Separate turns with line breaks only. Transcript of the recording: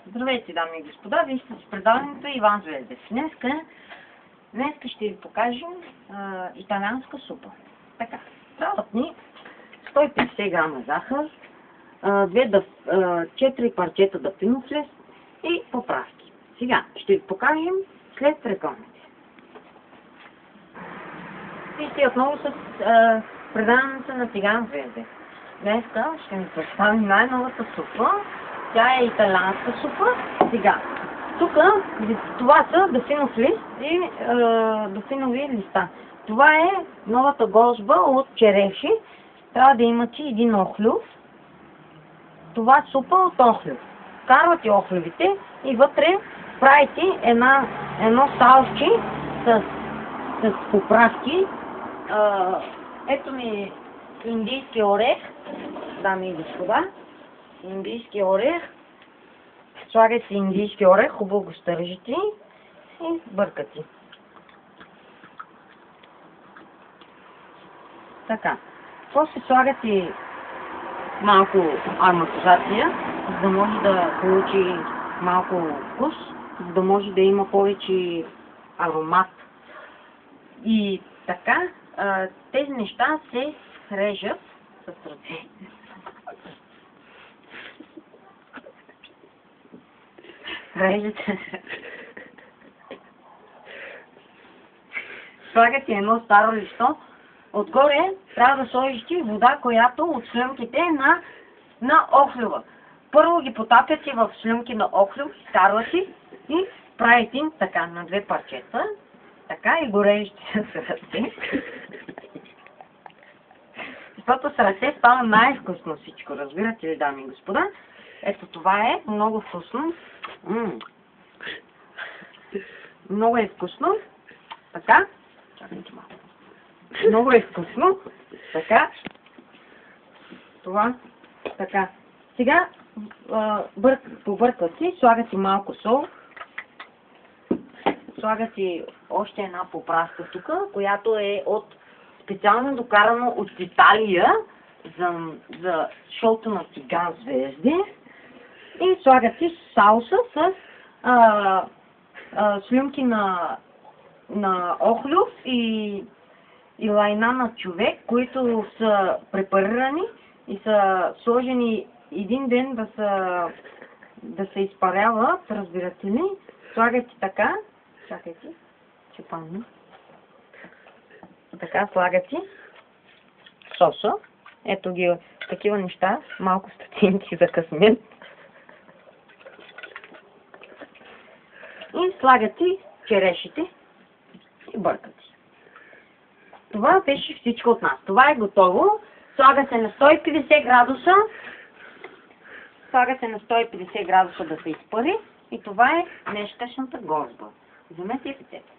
Здравейте, дами и господа, вие сте с предаването Иван Звездев. Днеска ще ви покажем италианска супа. Така, трябват ни 150 грама захар, 4 парчета дафинофлес и поправки. Сега ще ви покажем след рекламите. И сте отново с предаването на Иван Звездев. Днеска ще ви представим най-новата супа. Тя е италианска супа. Сега, тук това са дафинов лист и дафинови листа. Това е новата гозба от череши. Трябва да имате един охлюв. Това е супа от охлюв. Вкарвате охлювите и вътре правите едно салче с поправки. Ето ми индийски орех, дами и господа. Индийски орех. Слагате индийски орех, хубаво го стържите и бъркате. Така. После слагате малко ароматизация, за да може да получи малко вкус, за да може да има повече аромат. И така, тези неща се режат с ръце. Режете. Слагате едно старо листо. Отгоре трябва да сложите вода, която от слюнките на охлюва. Първо ги потапяте в слюнки на охлюв, изкарвате и правите така на две парчета. Така и го режете с ръце. Защото с ръце става най-вкусно всичко. Разбирате ли, дами и господа? Ето това е много вкусно. Много е вкусно. Така. Чакайте малко. Много е вкусно. Така. Това. Така. Сега побърквате. Слагате малко сол. Слагате още една поправка тук, която е специално докарано от Италия за шоуто на Иван Звездев. И слагате салса с слюнки на охлюв и лайна на човек, които са препарирани и са сложени един ден да се изпаряват, разбирате ли. Слагате така, чакайте, че падна. Така слагате соса. Ето ги такива неща, малко стотинки за късмет. И слагате черешите и бъркате. Това беше всичко от нас. Това е готово. Слагате на 150 градуса. Слагате на 150 градуса да се изпари. И това е днешната гозба. Вземете и петете.